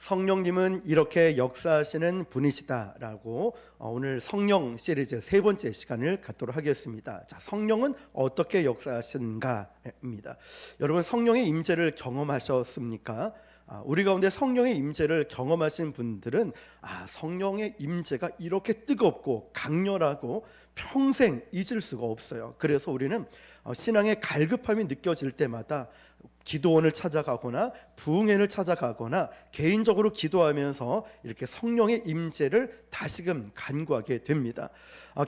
성령님은 이렇게 역사하시는 분이시다라고 오늘 성령 시리즈 세 번째 시간을 갖도록 하겠습니다. 자, 성령은 어떻게 역사하시는가입니다. 여러분, 성령의 임재를 경험하셨습니까? 우리 가운데 성령의 임재를 경험하신 분들은 성령의 임재가 이렇게 뜨겁고 강렬하고 평생 잊을 수가 없어요. 그래서 우리는 신앙의 갈급함이 느껴질 때마다 기도원을 찾아가거나 부흥회를 찾아가거나 개인적으로 기도하면서 이렇게 성령의 임재를 다시금 간구하게 됩니다.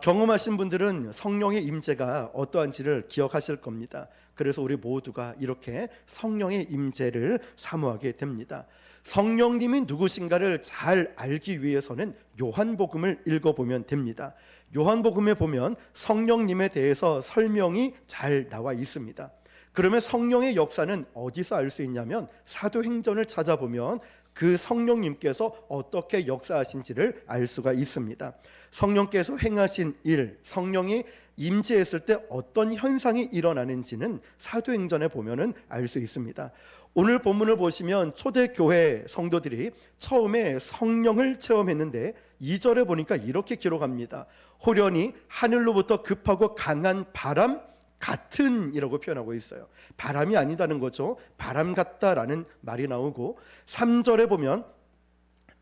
경험하신 분들은 성령의 임재가 어떠한지를 기억하실 겁니다. 그래서 우리 모두가 이렇게 성령의 임재를 사모하게 됩니다. 성령님이 누구신가를 잘 알기 위해서는 요한복음을 읽어보면 됩니다. 요한복음에 보면 성령님에 대해서 설명이 잘 나와 있습니다. 그러면 성령의 역사는 어디서 알 수 있냐면 사도행전을 찾아보면 그 성령님께서 어떻게 역사하신지를 알 수가 있습니다. 성령께서 행하신 일, 성령이 임재했을 때 어떤 현상이 일어나는지는 사도행전에 보면은 알 수 있습니다. 오늘 본문을 보시면 초대교회 성도들이 처음에 성령을 체험했는데 2절에 보니까 이렇게 기록합니다. 호련히 하늘로부터 급하고 강한 바람 같은 이라고 표현하고 있어요. 바람이 아니다는 거죠. 바람 같다라는 말이 나오고 3절에 보면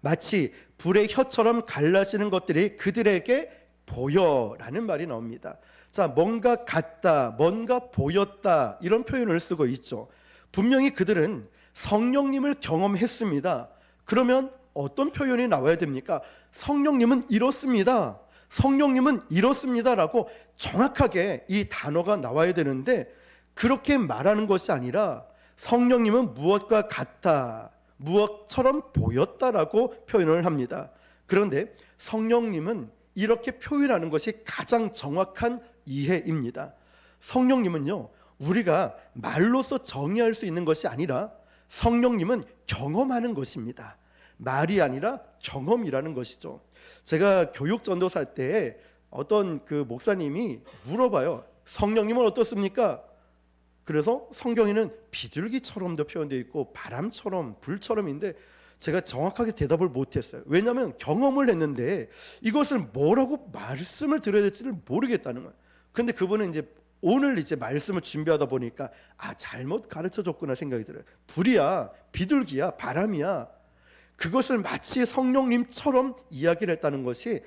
마치 불의 혀처럼 갈라지는 것들이 그들에게 보여라는 말이 나옵니다. 자, 뭔가 같다, 뭔가 보였다 이런 표현을 쓰고 있죠. 분명히 그들은 성령님을 경험했습니다. 그러면 어떤 표현이 나와야 됩니까? 성령님은 이렇습니다. 성령님은 이렇습니다라고 정확하게 이 단어가 나와야 되는데 그렇게 말하는 것이 아니라 성령님은 무엇과 같다, 무엇처럼 보였다라고 표현을 합니다. 그런데 성령님은 이렇게 표현하는 것이 가장 정확한 이해입니다. 성령님은요, 우리가 말로써 정의할 수 있는 것이 아니라 성령님은 경험하는 것입니다. 말이 아니라 경험이라는 것이죠. 제가 교육 전도사 때 어떤 그 목사님이 물어봐요. 성령님은 어떻습니까? 그래서 성경에는 비둘기처럼도 표현되어 있고 바람처럼 불처럼인데 제가 정확하게 대답을 못했어요. 왜냐하면 경험을 했는데 이것을 뭐라고 말씀을 드려야 될지를 모르겠다는 거예요. 근데 그분은 오늘 말씀을 준비하다 보니까 잘못 가르쳐줬구나 생각이 들어요. 불이야, 비둘기야, 바람이야. 그것을 마치 성령님처럼 이야기를 했다는 것이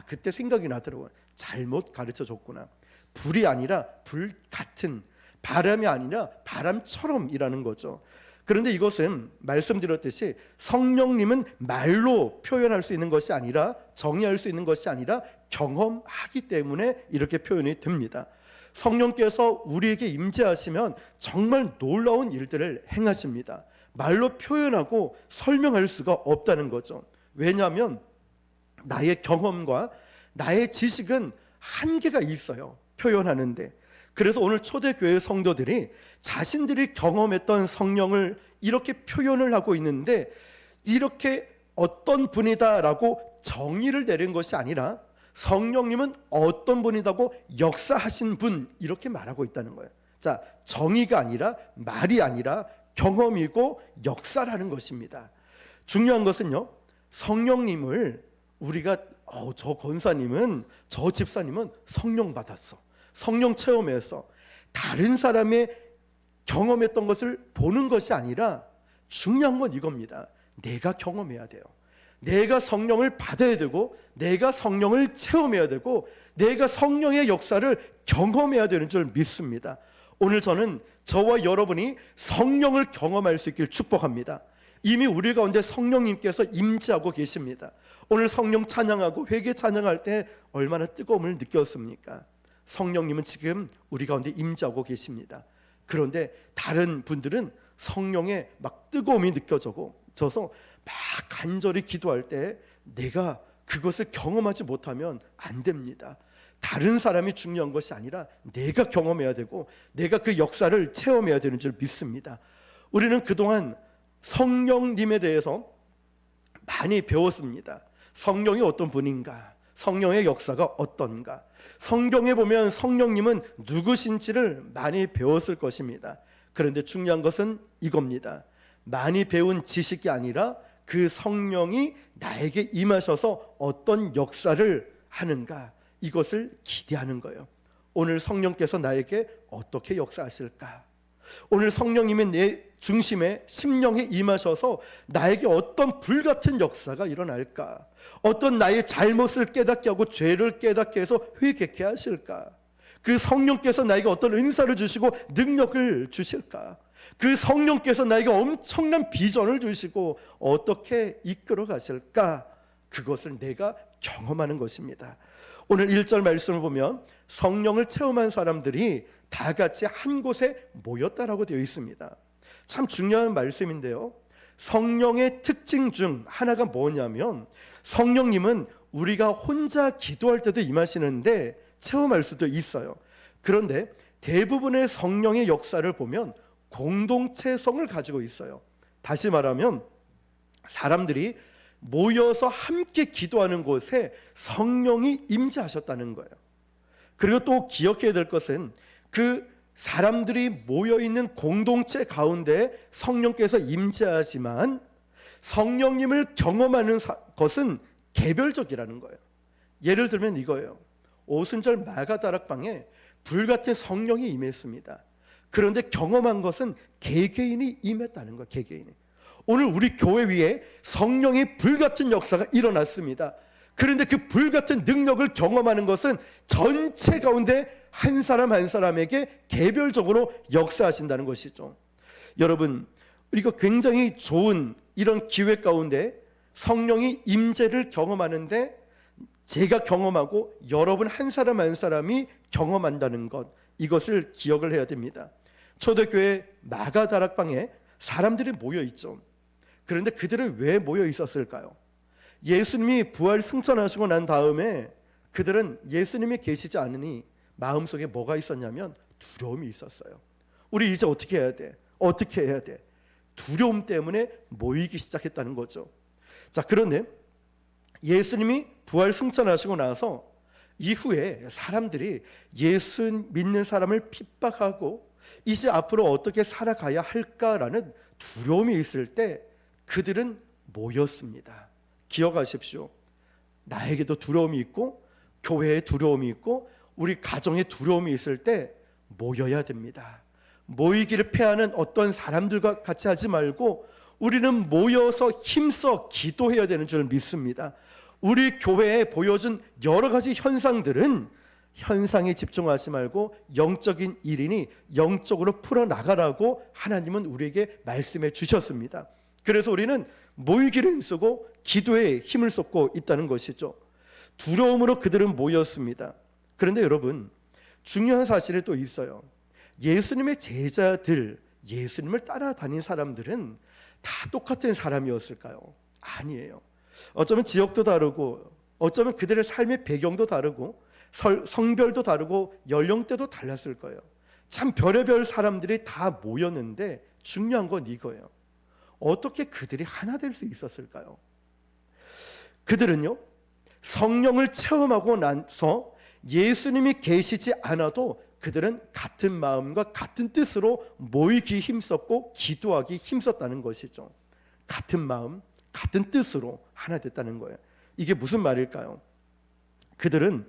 그때 생각이 나더라고요. 잘못 가르쳐줬구나. 불이 아니라 불 같은, 바람이 아니라 바람처럼이라는 거죠. 그런데 이것은 말씀드렸듯이 성령님은 말로 표현할 수 있는 것이 아니라 정의할 수 있는 것이 아니라 경험하기 때문에 이렇게 표현이 됩니다. 성령께서 우리에게 임재하시면 정말 놀라운 일들을 행하십니다. 말로 표현하고 설명할 수가 없다는 거죠. 왜냐하면 나의 경험과 나의 지식은 한계가 있어요. 표현하는데. 그래서 오늘 초대교회 성도들이 자신들이 경험했던 성령을 이렇게 표현을 하고 있는데 이렇게 어떤 분이다라고 정의를 내린 것이 아니라 성령님은 어떤 분이다고 역사하신 분 이렇게 말하고 있다는 거예요. 자, 정의가 아니라 말이 아니라 경험이고 역사라는 것입니다. 중요한 것은요, 성령님을 우리가 저 권사님은, 저 집사님은 성령 받았어, 성령 체험해서 다른 사람의 경험했던 것을 보는 것이 아니라 중요한 건 이겁니다. 내가 경험해야 돼요. 내가 성령을 받아야 되고 내가 성령을 체험해야 되고 내가 성령의 역사를 경험해야 되는 줄 믿습니다. 오늘 저는 저와 여러분이 성령을 경험할 수 있길 축복합니다. 이미 우리 가운데 성령님께서 임재하고 계십니다. 오늘 성령 찬양하고 회개 찬양할 때 얼마나 뜨거움을 느꼈습니까? 성령님은 지금 우리 가운데 임재하고 계십니다. 그런데 다른 분들은 성령의 막 뜨거움이 느껴져서 막 간절히 기도할 때 내가 그것을 경험하지 못하면 안 됩니다. 다른 사람이 중요한 것이 아니라 내가 경험해야 되고 내가 그 역사를 체험해야 되는 줄 믿습니다. 우리는 그동안 성령님에 대해서 많이 배웠습니다. 성령이 어떤 분인가, 성령의 역사가 어떤가. 성경에 보면 성령님은 누구신지를 많이 배웠을 것입니다. 그런데 중요한 것은 이겁니다. 많이 배운 지식이 아니라 그 성령이 나에게 임하셔서 어떤 역사를 하는가, 이것을 기대하는 거예요. 오늘 성령께서 나에게 어떻게 역사하실까? 오늘 성령님의 내 중심에 심령에 임하셔서 나에게 어떤 불같은 역사가 일어날까? 어떤 나의 잘못을 깨닫게 하고 죄를 깨닫게 해서 회개케 하실까? 그 성령께서 나에게 어떤 은사를 주시고 능력을 주실까? 그 성령께서 나에게 엄청난 비전을 주시고 어떻게 이끌어 가실까? 그것을 내가 경험하는 것입니다. 오늘 1절 말씀을 보면 성령을 체험한 사람들이 다 같이 한 곳에 모였다라고 되어 있습니다. 참 중요한 말씀인데요, 성령의 특징 중 하나가 뭐냐면 성령님은 우리가 혼자 기도할 때도 임하시는데 체험할 수도 있어요. 그런데 대부분의 성령의 역사를 보면 공동체성을 가지고 있어요. 다시 말하면 사람들이 모여서 함께 기도하는 곳에 성령이 임재하셨다는 거예요. 그리고 또 기억해야 될 것은 그 사람들이 모여있는 공동체 가운데 성령께서 임재하지만 성령님을 경험하는 것은 개별적이라는 거예요. 예를 들면 이거예요. 오순절 마가다락방에 불같은 성령이 임했습니다. 그런데 경험한 것은 개개인이 임했다는 거예요. 개개인이. 오늘 우리 교회 위에 성령의 불같은 역사가 일어났습니다. 그런데 그 불같은 능력을 경험하는 것은 전체 가운데 한 사람 한 사람에게 개별적으로 역사하신다는 것이죠. 여러분, 우리가 굉장히 좋은 이런 기회 가운데 성령이 임재를 경험하는데 제가 경험하고 여러분 한 사람 한 사람이 경험한다는 것, 이것을 기억을 해야 됩니다. 초대교회 마가다락방에 사람들이 모여 있죠. 그런데 그들은 왜 모여 있었을까요? 예수님이 부활 승천하시고 난 다음에 그들은 예수님이 계시지 않으니 마음속에 뭐가 있었냐면 두려움이 있었어요. 우리 이제 어떻게 해야 돼? 어떻게 해야 돼? 두려움 때문에 모이기 시작했다는 거죠. 자, 그런데 예수님이 부활 승천하시고 나서 이후에 사람들이 예수 믿는 사람을 핍박하고 이제 앞으로 어떻게 살아가야 할까라는 두려움이 있을 때 그들은 모였습니다. 기억하십시오. 나에게도 두려움이 있고 교회에 두려움이 있고 우리 가정에 두려움이 있을 때 모여야 됩니다. 모이기를 패하는 어떤 사람들과 같이 하지 말고 우리는 모여서 힘써 기도해야 되는 줄 믿습니다. 우리 교회에 보여준 여러 가지 현상들은 현상에 집중하지 말고 영적인 일이니 영적으로 풀어나가라고 하나님은 우리에게 말씀해 주셨습니다. 그래서 우리는 모이기를 힘쓰고 기도에 힘을 쏟고 있다는 것이죠. 두려움으로 그들은 모였습니다. 그런데 여러분, 중요한 사실이 또 있어요. 예수님의 제자들, 예수님을 따라다닌 사람들은 다 똑같은 사람이었을까요? 아니에요. 어쩌면 지역도 다르고 어쩌면 그들의 삶의 배경도 다르고 성별도 다르고 연령대도 달랐을 거예요. 참 별의별 사람들이 다 모였는데 중요한 건 이거예요. 어떻게 그들이 하나 될 수 있었을까요? 그들은요, 성령을 체험하고 나서 예수님이 계시지 않아도 그들은 같은 마음과 같은 뜻으로 모이기 힘썼고 기도하기 힘썼다는 것이죠. 같은 마음, 같은 뜻으로 하나 됐다는 거예요. 이게 무슨 말일까요? 그들은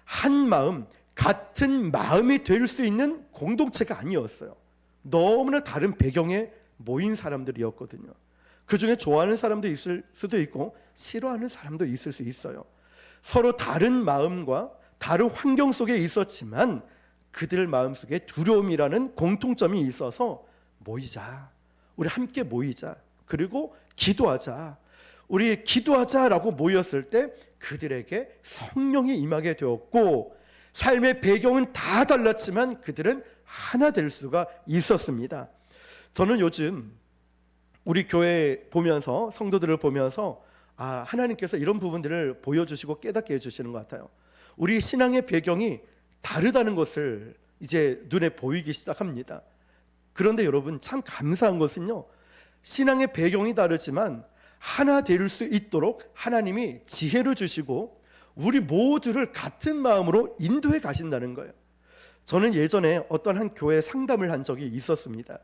한 마음, 같은 마음이 될 수 있는 공동체가 아니었어요. 너무나 다른 배경에 모인 사람들이었거든요. 그 중에 좋아하는 사람도 있을 수도 있고 싫어하는 사람도 있을 수 있어요. 서로 다른 마음과 다른 환경 속에 있었지만 그들 마음속에 두려움이라는 공통점이 있어서 모이자, 우리 함께 모이자, 그리고 기도하자, 우리 기도하자라고 모였을 때 그들에게 성령이 임하게 되었고 삶의 배경은 다 달랐지만 그들은 하나 될 수가 있었습니다. 저는 요즘 우리 교회 보면서 성도들을 보면서 하나님께서 이런 부분들을 보여주시고 깨닫게 해주시는 것 같아요. 우리 신앙의 배경이 다르다는 것을 이제 눈에 보이기 시작합니다. 그런데 여러분, 참 감사한 것은요, 신앙의 배경이 다르지만 하나 될 수 있도록 하나님이 지혜를 주시고 우리 모두를 같은 마음으로 인도해 가신다는 거예요. 저는 예전에 어떤 한 교회 상담을 한 적이 있었습니다.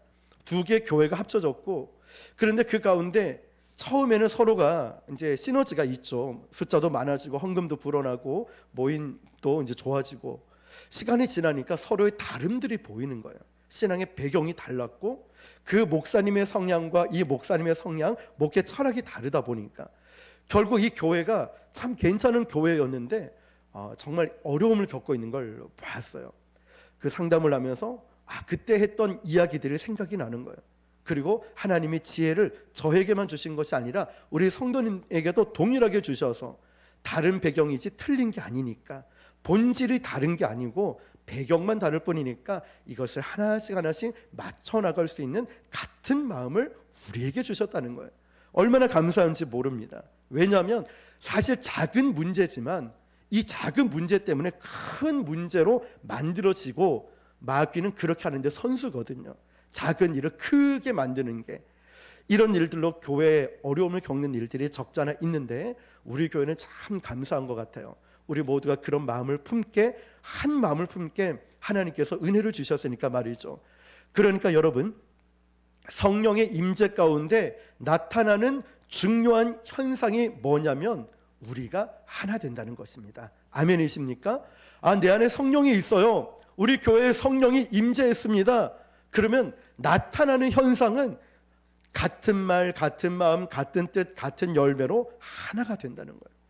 두 개의 교회가 합쳐졌고, 그런데 그 가운데 처음에는 서로가 이제 시너지가 있죠. 숫자도 많아지고 헌금도 불어나고 모임도 이제 좋아지고, 시간이 지나니까 서로의 다름들이 보이는 거예요. 신앙의 배경이 달랐고 그 목사님의 성향과 이 목사님의 성향, 목회 철학이 다르다 보니까 결국 이 교회가 참 괜찮은 교회였는데 정말 어려움을 겪고 있는 걸 봤어요. 그 상담을 하면서 그때 했던 이야기들이 생각이 나는 거예요. 그리고 하나님이 지혜를 저에게만 주신 것이 아니라 우리 성도님에게도 동일하게 주셔서, 다른 배경이지 틀린 게 아니니까, 본질이 다른 게 아니고 배경만 다를 뿐이니까 이것을 하나씩 하나씩 맞춰 나갈 수 있는 같은 마음을 우리에게 주셨다는 거예요. 얼마나 감사한지 모릅니다. 왜냐하면 사실 작은 문제지만 이 작은 문제 때문에 큰 문제로 만들어지고, 마귀는 그렇게 하는데 선수거든요. 작은 일을 크게 만드는 게. 이런 일들로 교회에 어려움을 겪는 일들이 적잖아 있는데, 우리 교회는 참 감사한 것 같아요. 우리 모두가 그런 마음을 품게, 한 마음을 품게 하나님께서 은혜를 주셨으니까 말이죠. 그러니까 여러분, 성령의 임재 가운데 나타나는 중요한 현상이 뭐냐면 우리가 하나 된다는 것입니다. 아멘이십니까? 내 안에 성령이 있어요. 우리 교회에 성령이 임재했습니다. 그러면 나타나는 현상은 같은 말, 같은 마음, 같은 뜻, 같은 열매로 하나가 된다는 거예요.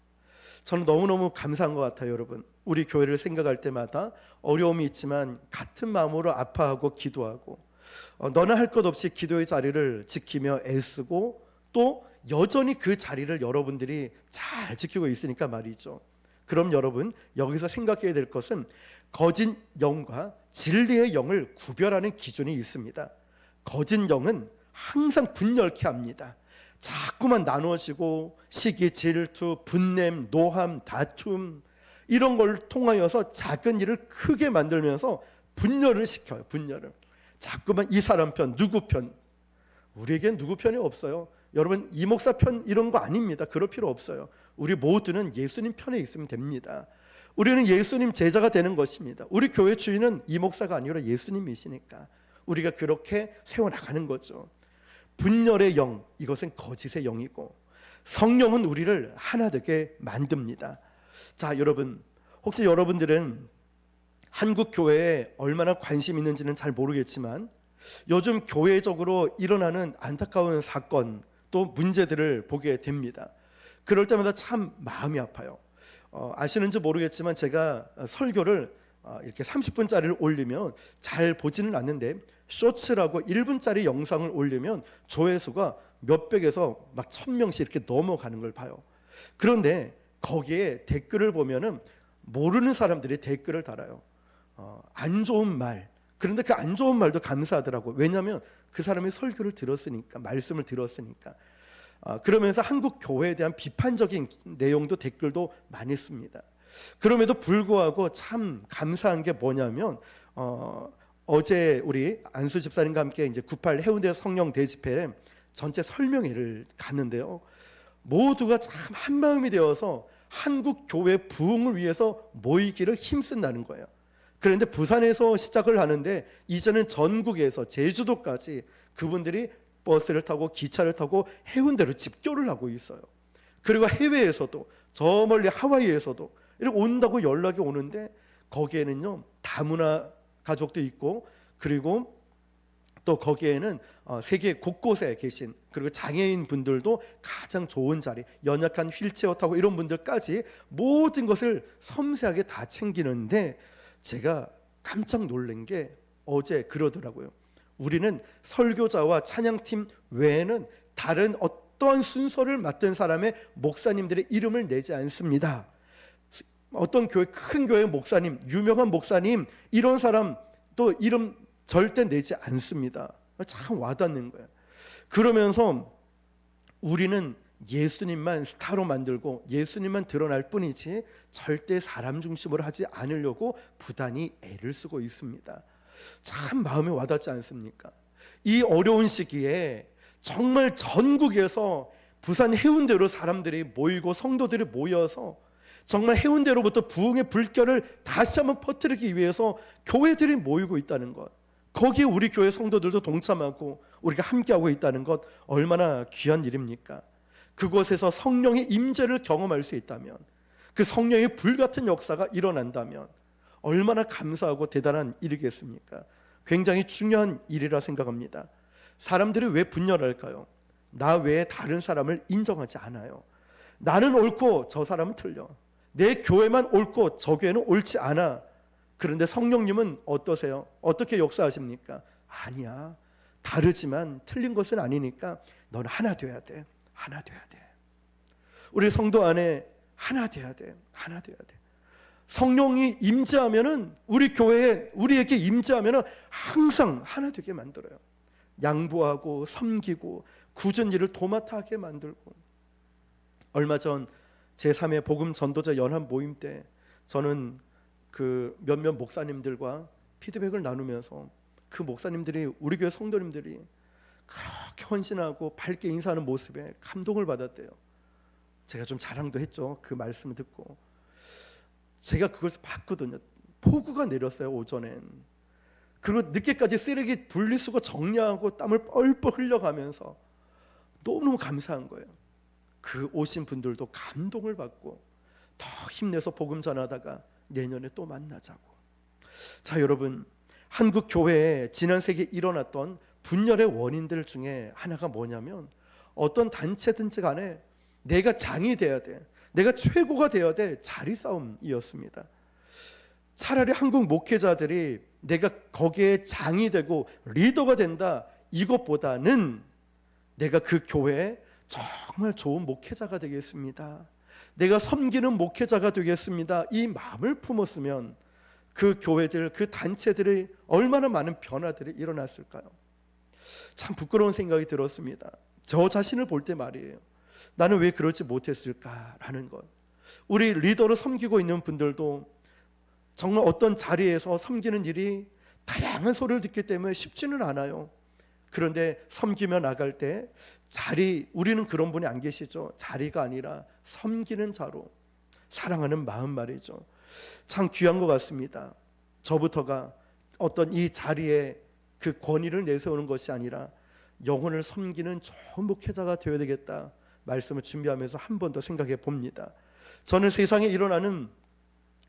저는 너무너무 감사한 것 같아요. 여러분, 우리 교회를 생각할 때마다 어려움이 있지만 같은 마음으로 아파하고 기도하고, 너나 할 것 없이 기도의 자리를 지키며 애쓰고, 또 여전히 그 자리를 여러분들이 잘 지키고 있으니까 말이죠. 그럼 여러분, 여기서 생각해야 될 것은 거짓 영과 진리의 영을 구별하는 기준이 있습니다. 거짓 영은 항상 분열케 합니다. 자꾸만 나눠지고 시기, 질투, 분냄, 노함, 다툼, 이런 걸 통하여서 작은 일을 크게 만들면서 분열을 시켜요. 분열을. 자꾸만 이 사람 편, 누구 편. 우리에겐 누구 편이 없어요. 여러분, 이 목사 편 이런 거 아닙니다. 그럴 필요 없어요. 우리 모두는 예수님 편에 있으면 됩니다. 우리는 예수님 제자가 되는 것입니다. 우리 교회 주인은 이 목사가 아니라 예수님이시니까 우리가 그렇게 세워나가는 거죠. 분열의 영, 이것은 거짓의 영이고, 성령은 우리를 하나 되게 만듭니다. 자, 여러분, 혹시 여러분들은 한국 교회에 얼마나 관심 있는지는 잘 모르겠지만 요즘 교회적으로 일어나는 안타까운 사건, 또 문제들을 보게 됩니다. 그럴 때마다 참 마음이 아파요. 아시는지 모르겠지만 제가 설교를 이렇게 30분짜리를 올리면 잘 보지는 않는데, 쇼츠라고 1분짜리 영상을 올리면 조회수가 몇백에서 막 1000명씩 이렇게 넘어가는 걸 봐요. 그런데 거기에 댓글을 보면은 모르는 사람들이 댓글을 달아요. 안 좋은 말. 그런데 그 안 좋은 말도 감사하더라고요. 왜냐하면 그 사람이 설교를 들었으니까, 말씀을 들었으니까. 그러면서 한국 교회에 대한 비판적인 내용도 댓글도 많이 씁니다. 그럼에도 불구하고 참 감사한 게 뭐냐면 어제 우리 안수 집사님과 함께 이제 98 해운대 성령 대집회 전체 설명회를 갔는데요. 모두가 참 한마음이 되어서 한국 교회 부흥을 위해서 모이기를 힘쓴다는 거예요. 그런데 부산에서 시작을 하는데 이제는 전국에서 제주도까지 그분들이 버스를 타고 기차를 타고 해운대로 집결을 하고 있어요. 그리고 해외에서도, 저 멀리 하와이에서도 이렇게 온다고 연락이 오는데, 거기에는요 다문화 가족도 있고, 그리고 또 거기에는 세계 곳곳에 계신, 그리고 장애인 분들도 가장 좋은 자리, 연약한 휠체어 타고 이런 분들까지 모든 것을 섬세하게 다 챙기는데, 제가 깜짝 놀란 게 어제 그러더라고요. 우리는 설교자와 찬양팀 외에는 다른 어떠한 순서를 맡은 사람의 목사님들의 이름을 내지 않습니다. 어떤 교회, 큰 교회 목사님, 유명한 목사님, 이런 사람 또 이름 절대 내지 않습니다. 참 와닿는 거예요. 그러면서 우리는 예수님만 스타로 만들고 예수님만 드러날 뿐이지 절대 사람 중심으로 하지 않으려고 부단히 애를 쓰고 있습니다. 참 마음에 와닿지 않습니까? 이 어려운 시기에 정말 전국에서 부산 해운대로 사람들이 모이고 성도들이 모여서 정말 해운대로부터 부흥의 불결을 다시 한번 퍼뜨리기 위해서 교회들이 모이고 있다는 것, 거기에 우리 교회 성도들도 동참하고 우리가 함께하고 있다는 것, 얼마나 귀한 일입니까? 그곳에서 성령의 임재를 경험할 수 있다면, 그 성령의 불같은 역사가 일어난다면 얼마나 감사하고 대단한 일이겠습니까? 굉장히 중요한 일이라 생각합니다. 사람들이 왜 분열할까요? 나 외에 다른 사람을 인정하지 않아요. 나는 옳고 저 사람은 틀려. 내 교회만 옳고 저 교회는 옳지 않아. 그런데 성령님은 어떠세요? 어떻게 역사하십니까? 아니야, 다르지만 틀린 것은 아니니까 넌 하나 돼야 돼. 하나 돼야 돼. 우리 성도 안에 하나 돼야 돼. 하나 돼야 돼. 성령이 임재하면은, 우리 교회에 우리에게 임재하면은 항상 하나 되게 만들어요. 양보하고 섬기고 굳은 일을 도맡아 하게 만들고. 얼마 전 제3회 복음 전도자 연합 모임 때 저는 그 몇몇 목사님들과 피드백을 나누면서 그 목사님들이, 우리 교회 성도님들이 그렇게 헌신하고 밝게 인사하는 모습에 감동을 받았대요. 제가 좀 자랑도 했죠. 그 말씀을 듣고 제가 그것을 봤거든요. 폭우가 내렸어요, 오전엔. 그리고 늦게까지 쓰레기 분리수거 정리하고 땀을 뻘뻘 흘려가면서 너무너무 감사한 거예요. 그 오신 분들도 감동을 받고 더 힘내서 복음 전하다가 내년에 또 만나자고. 자, 여러분, 한국 교회에 지난 세기에 일어났던 분열의 원인들 중에 하나가 뭐냐면, 어떤 단체든지 간에 내가 장이 돼야 돼, 내가 최고가 되어야 돼, 자리 싸움이었습니다. 차라리 한국 목회자들이 내가 거기에 장이 되고 리더가 된다, 이것보다는 내가 그 교회에 정말 좋은 목회자가 되겠습니다, 내가 섬기는 목회자가 되겠습니다, 이 마음을 품었으면 그 교회들, 그 단체들이 얼마나 많은 변화들이 일어났을까요? 참 부끄러운 생각이 들었습니다. 저 자신을 볼 때 말이에요. 나는 왜 그러지 못했을까라는 것. 우리 리더로 섬기고 있는 분들도 정말 어떤 자리에서 섬기는 일이 다양한 소리를 듣기 때문에 쉽지는 않아요. 그런데 섬기며 나갈 때 자리, 우리는 그런 분이 안 계시죠. 자리가 아니라 섬기는 자로, 사랑하는 마음 말이죠. 참 귀한 것 같습니다. 저부터가 어떤 이 자리에 그 권위를 내세우는 것이 아니라 영혼을 섬기는 좋은 목회자가 되어야 되겠다, 말씀을 준비하면서 한 번 더 생각해 봅니다. 저는 세상에 일어나는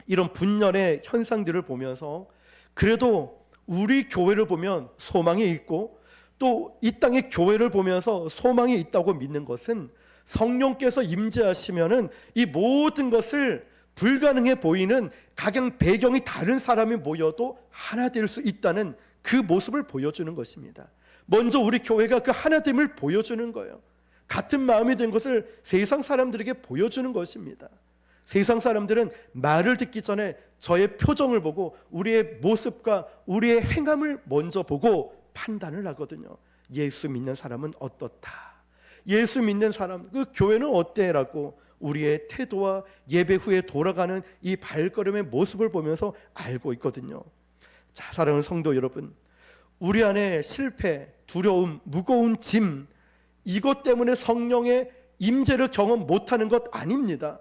이런 분열의 현상들을 보면서 그래도 우리 교회를 보면 소망이 있고, 또 이 땅의 교회를 보면서 소망이 있다고 믿는 것은, 성령께서 임재하시면은 이 모든 것을 불가능해 보이는 각양 배경이 다른 사람이 모여도 하나 될 수 있다는 그 모습을 보여주는 것입니다. 먼저 우리 교회가 그 하나됨을 보여주는 거예요. 같은 마음이 된 것을 세상 사람들에게 보여주는 것입니다. 세상 사람들은 말을 듣기 전에 저의 표정을 보고 우리의 모습과 우리의 행함을 먼저 보고 판단을 하거든요. 예수 믿는 사람은 어떻다, 예수 믿는 사람, 그 교회는 어때? 라고 우리의 태도와 예배 후에 돌아가는 이 발걸음의 모습을 보면서 알고 있거든요. 자, 사랑하는 성도 여러분, 우리 안에 실패, 두려움, 무거운 짐, 이것 때문에 성령의 임재를 경험 못하는 것 아닙니다.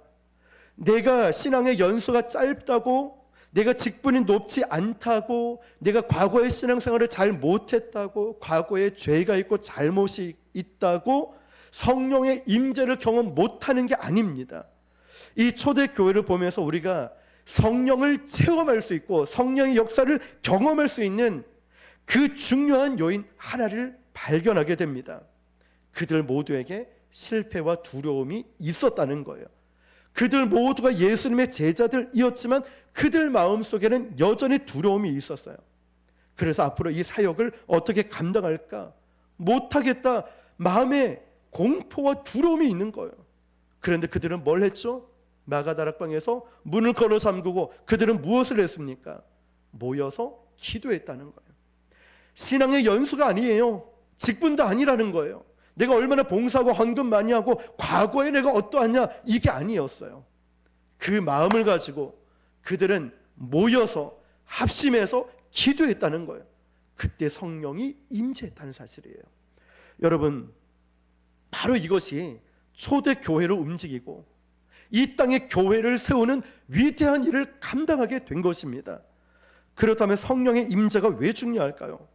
내가 신앙의 연수가 짧다고, 내가 직분이 높지 않다고, 내가 과거의 신앙생활을 잘 못했다고, 과거에 죄가 있고 잘못이 있다고 성령의 임재를 경험 못하는 게 아닙니다. 이 초대교회를 보면서 우리가 성령을 체험할 수 있고 성령의 역사를 경험할 수 있는 그 중요한 요인 하나를 발견하게 됩니다. 그들 모두에게 실패와 두려움이 있었다는 거예요. 그들 모두가 예수님의 제자들이었지만 그들 마음속에는 여전히 두려움이 있었어요. 그래서 앞으로 이 사역을 어떻게 감당할까 못하겠다, 마음에 공포와 두려움이 있는 거예요. 그런데 그들은 뭘 했죠? 마가다락방에서 문을 걸어 잠그고 그들은 무엇을 했습니까? 모여서 기도했다는 거예요. 신앙의 연수가 아니에요. 직분도 아니라는 거예요. 내가 얼마나 봉사하고 헌금 많이 하고 과거에 내가 어떠하냐, 이게 아니었어요. 그 마음을 가지고 그들은 모여서 합심해서 기도했다는 거예요. 그때 성령이 임재했다는 사실이에요. 여러분, 바로 이것이 초대교회를 움직이고 이 땅에 교회를 세우는 위대한 일을 감당하게 된 것입니다. 그렇다면 성령의 임재가 왜 중요할까요?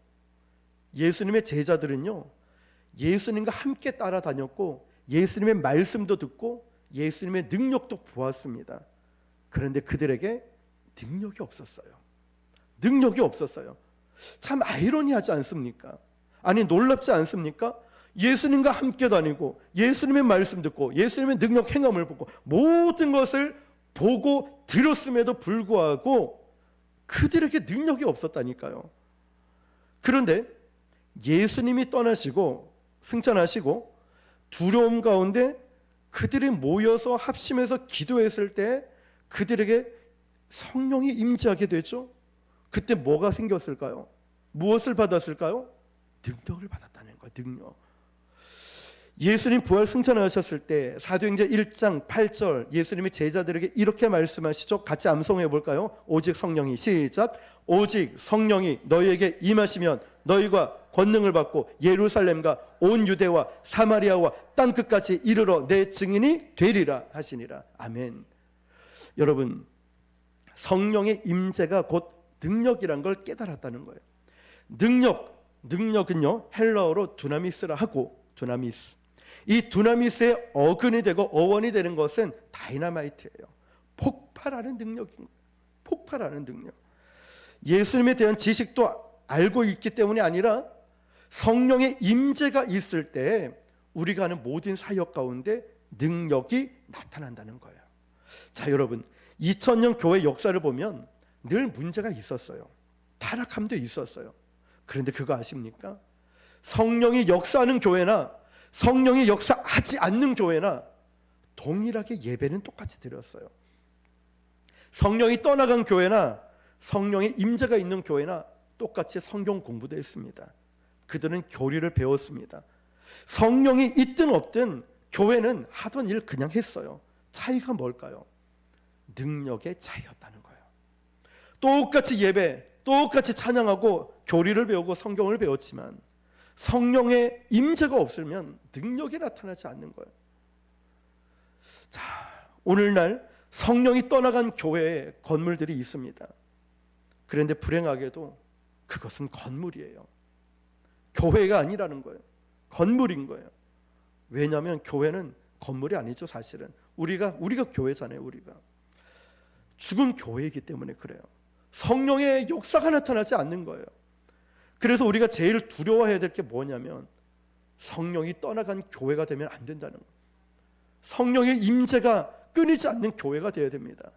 예수님의 제자들은요, 예수님과 함께 따라다녔고 예수님의 말씀도 듣고 예수님의 능력도 보았습니다. 그런데 그들에게 능력이 없었어요. 능력이 없었어요. 참 아이러니하지 않습니까? 아니 놀랍지 않습니까? 예수님과 함께 다니고 예수님의 말씀 듣고 예수님의 능력 행함을 보고 모든 것을 보고 들었음에도 불구하고 그들에게 능력이 없었다니까요. 그런데 예수님이 떠나시고 승천하시고 두려움 가운데 그들이 모여서 합심해서 기도했을 때 그들에게 성령이 임재하게 되죠. 그때 뭐가 생겼을까요? 무엇을 받았을까요? 능력을 받았다는 거예요. 능력. 예수님 부활 승천하셨을 때 사도행전 1장 8절 예수님이 제자들에게 이렇게 말씀하시죠. 같이 암송해 볼까요? 오직 성령이, 시작. 오직 성령이 너희에게 임하시면 너희가 권능을 받고 예루살렘과 온 유대와 사마리아와 땅끝까지 이르러 내 증인이 되리라 하시니라. 아멘. 여러분, 성령의 임재가 곧 능력이란 걸 깨달았다는 거예요. 능력은요 헬라어로 두나미스라 하고, 두나미스, 이 두나미스의 어근이 되고 어원이 되는 것은 다이너마이트예요. 폭발하는 능력입니다. 폭발하는 능력. 예수님에 대한 지식도 알고 있기 때문이 아니라 성령의 임재가 있을 때 우리가 하는 모든 사역 가운데 능력이 나타난다는 거예요. 자, 여러분, 2000년 교회 역사를 보면 늘 문제가 있었어요. 타락함도 있었어요. 그런데 그거 아십니까? 성령이 역사하는 교회나 성령이 역사하지 않는 교회나 동일하게 예배는 똑같이 드렸어요. 성령이 떠나간 교회나 성령의 임재가 있는 교회나 똑같이 성경 공부도 했습니다. 그들은 교리를 배웠습니다. 성령이 있든 없든 교회는 하던 일 그냥 했어요. 차이가 뭘까요? 능력의 차이였다는 거예요. 똑같이 예배, 똑같이 찬양하고 교리를 배우고 성경을 배웠지만 성령의 임재가 없으면 능력이 나타나지 않는 거예요. 자, 오늘날 성령이 떠나간 교회에 건물들이 있습니다. 그런데 불행하게도 그것은 건물이에요. 교회가 아니라는 거예요. 건물인 거예요. 왜냐하면 교회는 건물이 아니죠. 사실은 우리가 교회잖아요. 우리가 죽은 교회이기 때문에 그래요. 성령의 역사가 나타나지 않는 거예요. 그래서 우리가 제일 두려워해야 될 게 뭐냐면 성령이 떠나간 교회가 되면 안 된다는 거예요. 성령의 임재가 끊이지 않는 교회가 되어야 됩니다.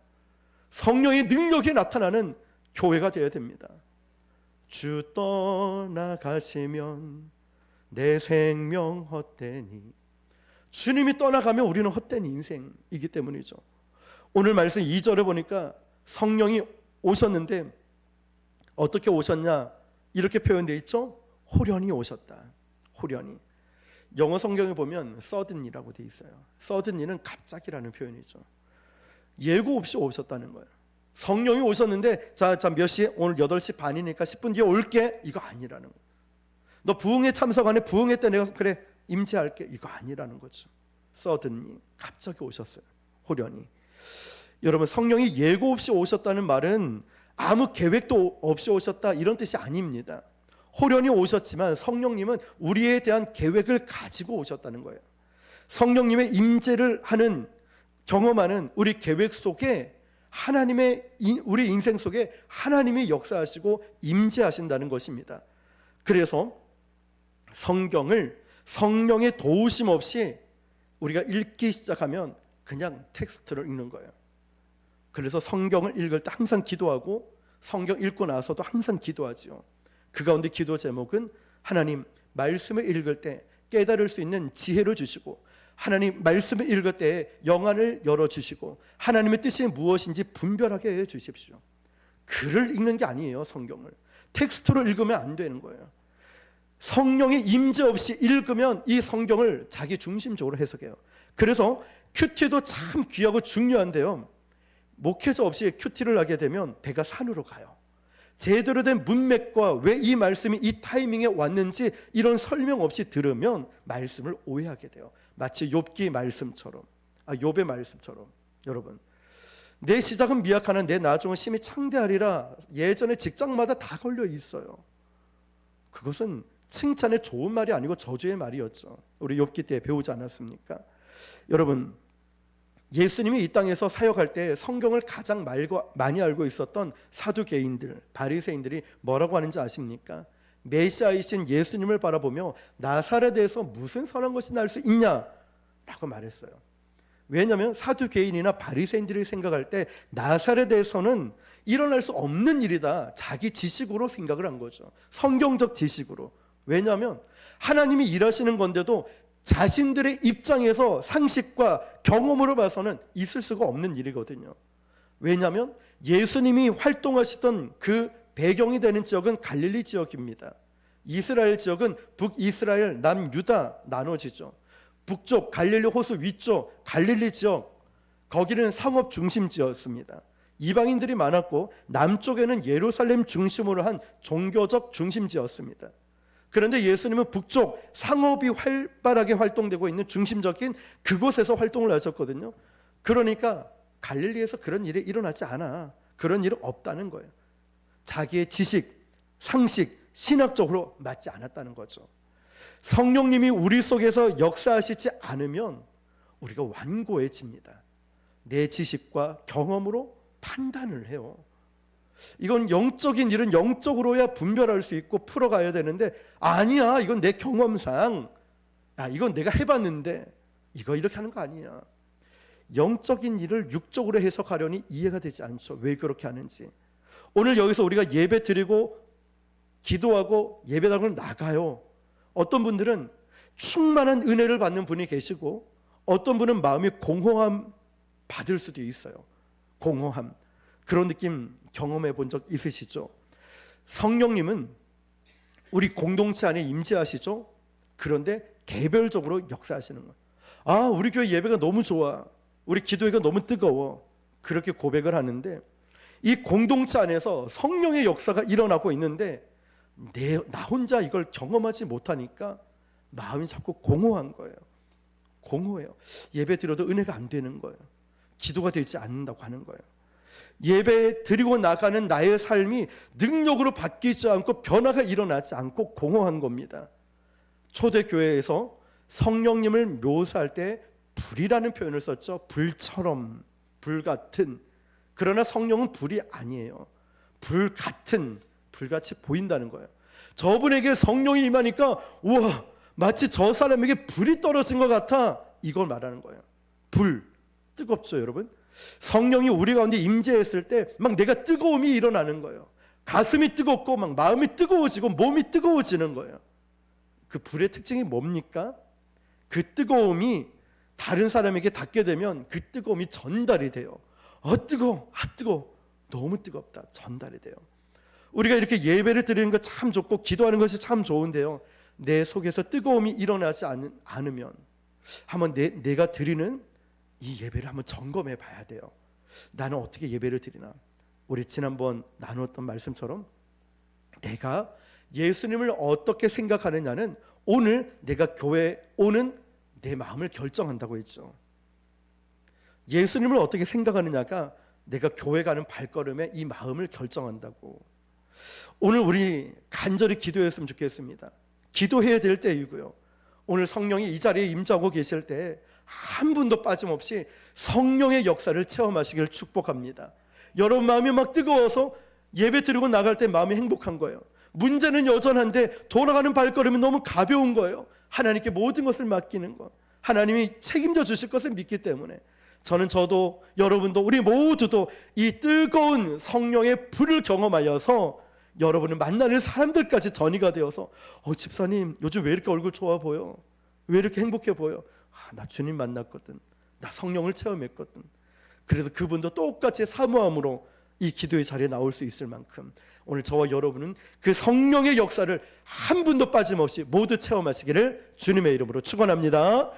성령의 능력이 나타나는 교회가 되어야 됩니다. 주 떠나가시면 내 생명 헛되니. 주님이 떠나가면 우리는 헛된 인생이기 때문이죠. 오늘 말씀 2절에 보니까 성령이 오셨는데 어떻게 오셨냐 이렇게 표현되어 있죠. 호련히 오셨다. 호련히. 영어 성경에 보면 suddenly라고 되어 있어요. suddenly는 갑자기라는 표현이죠. 예고 없이 오셨다는 거예요. 성령이 오셨는데 자 몇 시? 오늘 8시 반이니까 10분 뒤에 올게. 이거 아니라는 거예요. 너 부흥회 참석하네. 부흥회 때 내가 그래 임재할게. 이거 아니라는 거죠. suddenly. 갑자기 오셨어요. 호련히. 여러분, 성령이 예고 없이 오셨다는 말은 아무 계획도 없이 오셨다 이런 뜻이 아닙니다. 호련히 오셨지만 성령님은 우리에 대한 계획을 가지고 오셨다는 거예요. 성령님의 임재를 하는 경험하는 우리 계획 속에 우리 인생 속에 하나님이 역사하시고 임재하신다는 것입니다. 그래서 성경을 성령의 도우심 없이 우리가 읽기 시작하면 그냥 텍스트를 읽는 거예요. 그래서 성경을 읽을 때 항상 기도하고 성경 읽고 나서도 항상 기도하죠. 그 가운데 기도 제목은 하나님 말씀을 읽을 때 깨달을 수 있는 지혜를 주시고 하나님 말씀을 읽을 때 영안을 열어주시고 하나님의 뜻이 무엇인지 분별하게 해주십시오. 글을 읽는 게 아니에요. 성경을 텍스트로 읽으면 안 되는 거예요. 성령의 임재 없이 읽으면 이 성경을 자기 중심적으로 해석해요. 그래서 큐티도 참 귀하고 중요한데요, 목회자 없이 큐티를 하게 되면 배가 산으로 가요. 제대로 된 문맥과 왜 이 말씀이 이 타이밍에 왔는지 이런 설명 없이 들으면 말씀을 오해하게 돼요. 마치 욥기 말씀처럼, 욥의 말씀처럼. 여러분, 내 시작은 미약하나 내 나중은 심히 창대하리라. 예전에 직장마다 다 걸려 있어요. 그것은 칭찬의 좋은 말이 아니고 저주의 말이었죠. 우리 욥기 때 배우지 않았습니까? 여러분, 예수님이 이 땅에서 사역할 때 성경을 가장 많이 알고 있었던 사두개인들, 바리새인들이 뭐라고 하는지 아십니까? 메시아이신 예수님을 바라보며 나사렛에서 무슨 선한 것이 날 수 있냐라고 말했어요. 왜냐하면 사두개인이나 바리새인들이 생각할 때 나사렛에서는 일어날 수 없는 일이다, 자기 지식으로 생각을 한 거죠. 성경적 지식으로. 왜냐하면 하나님이 일하시는 건데도 자신들의 입장에서 상식과 경험으로 봐서는 있을 수가 없는 일이거든요. 왜냐하면 예수님이 활동하시던 그 배경이 되는 지역은 갈릴리 지역입니다. 이스라엘 지역은 북이스라엘, 남유다 나눠지죠. 북쪽 갈릴리 호수 위쪽 갈릴리 지역, 거기는 상업 중심지였습니다. 이방인들이 많았고 남쪽에는 예루살렘 중심으로 한 종교적 중심지였습니다. 그런데 예수님은 북쪽 상업이 활발하게 활동되고 있는 중심적인 그곳에서 활동을 하셨거든요. 그러니까 갈릴리에서 그런 일이 일어나지 않아. 그런 일은 없다는 거예요. 자기의 지식, 상식, 신학적으로 맞지 않았다는 거죠. 성령님이 우리 속에서 역사하시지 않으면 우리가 완고해집니다. 내 지식과 경험으로 판단을 해요. 이건 영적인 일은 영적으로야 분별할 수 있고 풀어가야 되는데, 아니야, 이건 내 경험상, 이건 내가 해봤는데 이거 이렇게 하는 거 아니야. 영적인 일을 육적으로 해석하려니 이해가 되지 않죠. 왜 그렇게 하는지. 오늘 여기서 우리가 예배 드리고 기도하고 예배당을 나가요. 어떤 분들은 충만한 은혜를 받는 분이 계시고 어떤 분은 마음이 공허함 받을 수도 있어요. 공허함, 그런 느낌 경험해 본 적 있으시죠? 성령님은 우리 공동체 안에 임재하시죠? 그런데 개별적으로 역사하시는 거예요. 우리 교회 예배가 너무 좋아, 우리 기도회가 너무 뜨거워, 그렇게 고백을 하는데 이 공동체 안에서 성령의 역사가 일어나고 있는데 나 혼자 이걸 경험하지 못하니까 마음이 자꾸 공허한 거예요. 공허해요. 예배 드려도 은혜가 안 되는 거예요. 기도가 되지 않는다고 하는 거예요. 예배 드리고 나가는 나의 삶이 능력으로 바뀌지 않고 변화가 일어나지 않고 공허한 겁니다. 초대교회에서 성령님을 묘사할 때 불이라는 표현을 썼죠. 불처럼, 불같은. 그러나 성령은 불이 아니에요. 불같은, 불같이 보인다는 거예요. 저분에게 성령이 임하니까 우와, 마치 저 사람에게 불이 떨어진 것 같아, 이걸 말하는 거예요. 불, 뜨겁죠 여러분? 성령이 우리 가운데 임재했을 때 막 내가 뜨거움이 일어나는 거예요. 가슴이 뜨겁고 막 마음이 뜨거워지고 몸이 뜨거워지는 거예요. 그 불의 특징이 뭡니까? 그 뜨거움이 다른 사람에게 닿게 되면 그 뜨거움이 전달이 돼요. 뜨거워, 뜨거워, 너무 뜨겁다, 전달이 돼요. 우리가 이렇게 예배를 드리는 거 참 좋고 기도하는 것이 참 좋은데요, 내 속에서 뜨거움이 일어나지 않으면 한번 내가 드리는 이 예배를 한번 점검해 봐야 돼요. 나는 어떻게 예배를 드리나? 우리 지난번 나누었던 말씀처럼 내가 예수님을 어떻게 생각하느냐는 오늘 내가 교회에 오는 내 마음을 결정한다고 했죠. 예수님을 어떻게 생각하느냐가 내가 교회 가는 발걸음에 이 마음을 결정한다고. 오늘 우리 간절히 기도했으면 좋겠습니다. 기도해야 될 때이고요. 오늘 성령이 이 자리에 임재하고 계실 때 한 분도 빠짐없이 성령의 역사를 체험하시길 축복합니다. 여러분 마음이 막 뜨거워서 예배 드리고 나갈 때 마음이 행복한 거예요. 문제는 여전한데 돌아가는 발걸음이 너무 가벼운 거예요. 하나님께 모든 것을 맡기는 거, 하나님이 책임져 주실 것을 믿기 때문에 저도 여러분도 우리 모두도 이 뜨거운 성령의 불을 경험하여서 여러분을 만나는 사람들까지 전이가 되어서 집사님 요즘 왜 이렇게 얼굴 좋아 보여? 왜 이렇게 행복해 보여? 나 주님 만났거든, 나 성령을 체험했거든. 그래서 그분도 똑같이 사모함으로 이 기도의 자리에 나올 수 있을 만큼 오늘 저와 여러분은 그 성령의 역사를 한 분도 빠짐없이 모두 체험하시기를 주님의 이름으로 축원합니다.